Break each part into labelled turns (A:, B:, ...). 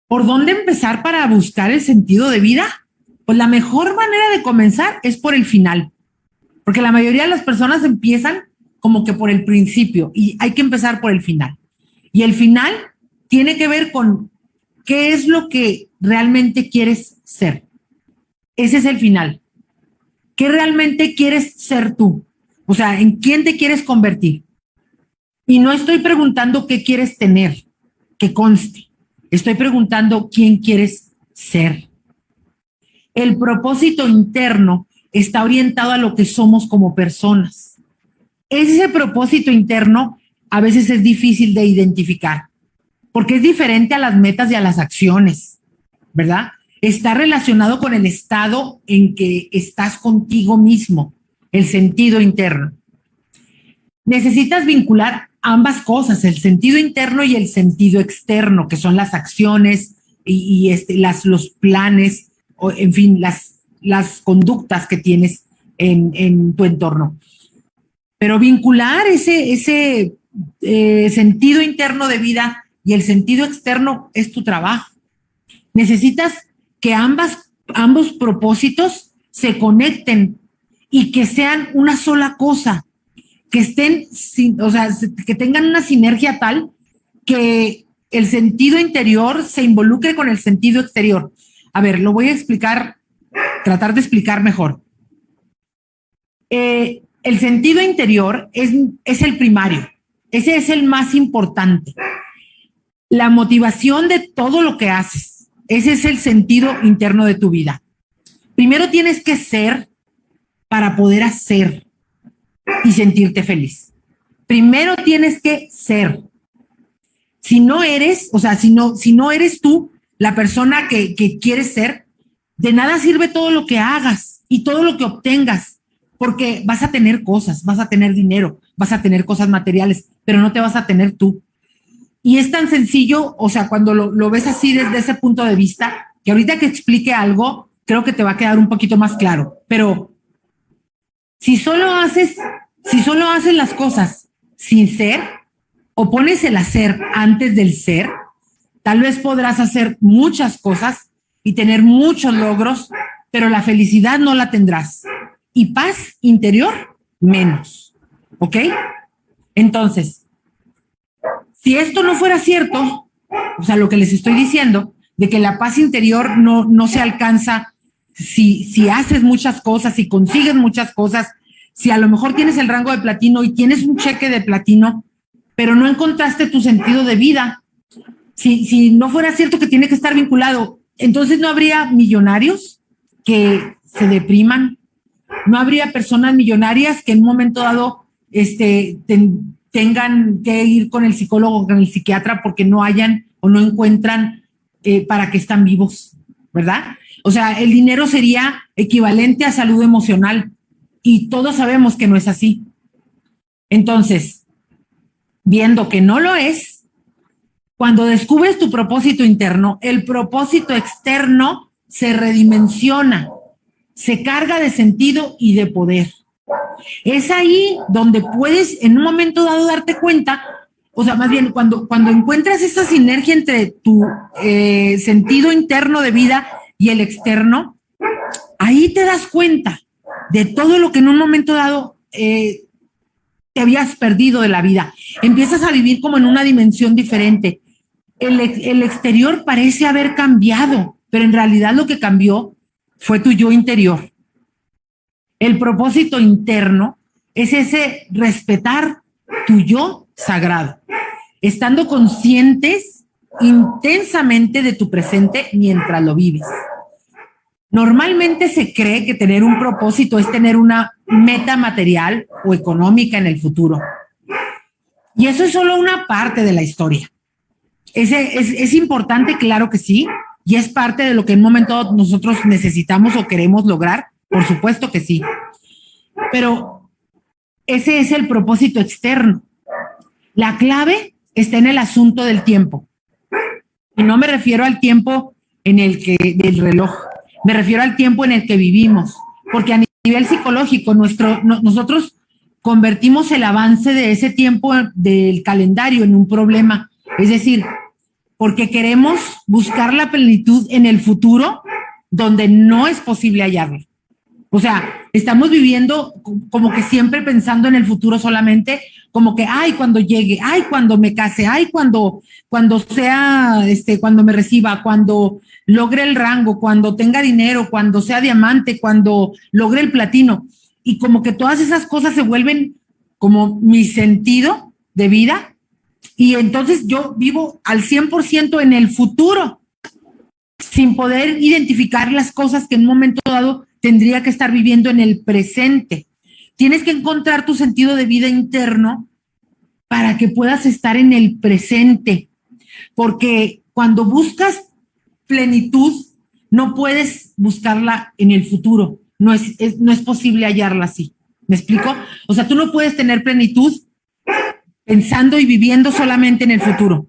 A: ¿Por dónde empezar para buscar el sentido de vida? Pues la mejor manera de comenzar es por el final, porque la mayoría de las personas empiezan como que por el principio y hay que empezar por el final. Y el final tiene que ver con qué es lo que realmente quieres ser. Ese es el final. ¿Qué realmente quieres ser tú? O sea, ¿en quién te quieres convertir? Y no estoy preguntando qué quieres tener, que conste. Estoy preguntando quién quieres ser. El propósito interno está orientado a lo que somos como personas. Ese propósito interno a veces es difícil de identificar, porque es diferente a las metas y a las acciones, ¿verdad? Está relacionado con el estado en que estás contigo mismo, el sentido interno. Necesitas vincular ambas cosas, el sentido interno y el sentido externo, que son las acciones los planes, o, en fin, las conductas que tienes en tu entorno. Pero vincular ese sentido interno de vida y el sentido externo es tu trabajo. Necesitas que ambos propósitos se conecten y que sean una sola cosa, que estén, o sea, que tengan una sinergia tal que el sentido interior se involucre con el sentido exterior. A ver, lo voy a explicar, tratar de explicar mejor. El sentido interior es el primario, ese es el más importante. La motivación de todo lo que haces, ese es el sentido interno de tu vida. Primero tienes que ser para poder hacer y sentirte feliz. Primero tienes que ser. Si no eres, o sea, si no eres tú la persona que quieres ser, de nada sirve todo lo que hagas y todo lo que obtengas, porque vas a tener cosas, vas a tener dinero, vas a tener cosas materiales, pero no te vas a tener tú. Y es tan sencillo, o sea, cuando lo ves así desde ese punto de vista, que ahorita que explique algo, creo que te va a quedar un poquito más claro. Pero si solo haces las cosas sin ser, o pones el hacer antes del ser, tal vez podrás hacer muchas cosas y tener muchos logros, pero la felicidad no la tendrás. Y paz interior, menos. ¿Ok? Entonces, si esto no fuera cierto, o sea, lo que les estoy diciendo, de que la paz interior no se alcanza si haces muchas cosas, si consigues muchas cosas, si a lo mejor tienes el rango de platino y tienes un cheque de platino, pero no encontraste tu sentido de vida, si no fuera cierto que tiene que estar vinculado, entonces no habría millonarios que se depriman, no habría personas millonarias que en un momento dado tengan que ir con el psicólogo o con el psiquiatra porque no hayan o no encuentran para qué están vivos, ¿verdad? O sea, el dinero sería equivalente a salud emocional y todos sabemos que no es así. Entonces, viendo que no lo es, cuando descubres tu propósito interno, el propósito externo se redimensiona, se carga de sentido y de poder. Es ahí donde puedes en un momento dado darte cuenta, o sea, más bien cuando encuentras esa sinergia entre tu sentido interno de vida y el externo, ahí te das cuenta de todo lo que en un momento dado te habías perdido de la vida. Empiezas a vivir como en una dimensión diferente. El exterior parece haber cambiado, pero en realidad lo que cambió fue tu yo interior. El propósito interno es ese respetar tu yo sagrado, estando conscientes intensamente de tu presente mientras lo vives. Normalmente se cree que tener un propósito es tener una meta material o económica en el futuro. Y eso es solo una parte de la historia. Es importante, claro que sí, y es parte de lo que en un momento nosotros necesitamos o queremos lograr, por supuesto que sí. Pero ese es el propósito externo. La clave está en el asunto del tiempo. Y no me refiero al tiempo del reloj, me refiero al tiempo en el que vivimos, porque a nivel psicológico nosotros convertimos el avance de ese tiempo del calendario en un problema. Es decir, porque queremos buscar la plenitud en el futuro donde no es posible hallarla. O sea, estamos viviendo como que siempre pensando en el futuro solamente, como que, ay, cuando llegue, ay, cuando me case, ay, cuando sea, cuando me reciba, cuando logre el rango, cuando tenga dinero, cuando sea diamante, cuando logre el platino. Y como que todas esas cosas se vuelven como mi sentido de vida. Y entonces yo vivo al 100% en el futuro, sin poder identificar las cosas que en un momento dado tendría que estar viviendo en el presente. Tienes que encontrar tu sentido de vida interno para que puedas estar en el presente, porque cuando buscas plenitud, no puedes buscarla en el futuro, no es posible hallarla así. ¿Me explico? O sea, tú no puedes tener plenitud pensando y viviendo solamente en el futuro.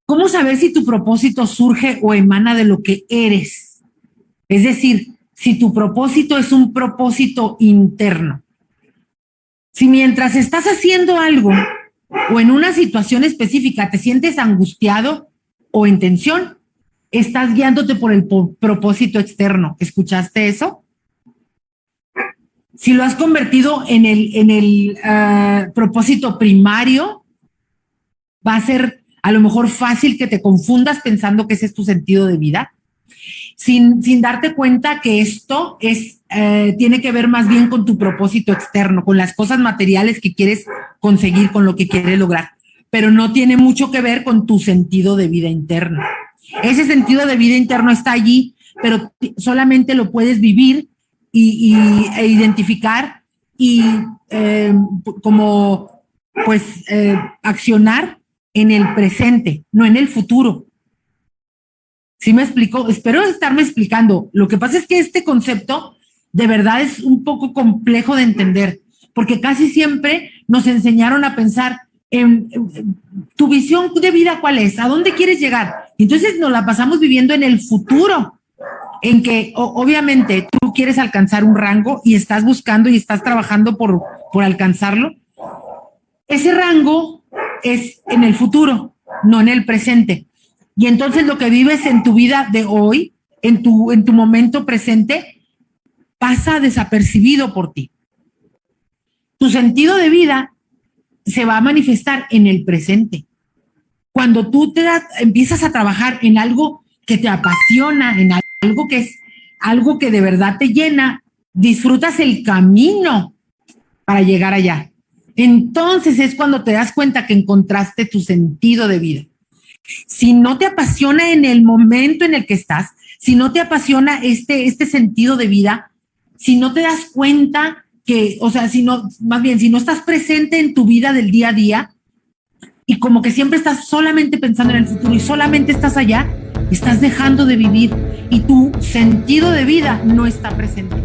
A: ¿Cómo saber si tu propósito surge o emana de lo que eres? Es decir, si tu propósito es un propósito interno. Si mientras estás haciendo algo o en una situación específica te sientes angustiado o en tensión, estás guiándote por el propósito externo. ¿Escuchaste eso? Si lo has convertido en el propósito primario, va a ser a lo mejor fácil que te confundas pensando que ese es tu sentido de vida, sin darte cuenta que esto tiene que ver más bien con tu propósito externo, con las cosas materiales que quieres conseguir, con lo que quieres lograr, pero no tiene mucho que ver con tu sentido de vida interno. Ese sentido de vida interno está allí, pero solamente lo puedes vivir e identificar y accionar en el presente, no en el futuro. ¿Sí me explico? Espero estarme explicando. Lo que pasa es que este concepto de verdad es un poco complejo de entender, porque casi siempre nos enseñaron a pensar en tu visión de vida, ¿cuál es? ¿A dónde quieres llegar? Entonces nos la pasamos viviendo en el futuro, en que obviamente tú quieres alcanzar un rango y estás buscando y estás trabajando por alcanzarlo. Ese rango es en el futuro, no en el presente. Y entonces lo que vives en tu vida de hoy, en tu momento presente, pasa desapercibido por ti. Tu sentido de vida se va a manifestar en el presente. Cuando tú empiezas a trabajar en algo que te apasiona, en algo que es algo que de verdad te llena, disfrutas el camino para llegar allá. Entonces es cuando te das cuenta que encontraste tu sentido de vida. Si no te apasiona en el momento en el que estás, si no te apasiona este sentido de vida, si no te das cuenta que, o sea, si no estás presente en tu vida del día a día y como que siempre estás solamente pensando en el futuro y solamente estás allá, estás dejando de vivir y tu sentido de vida no está presente.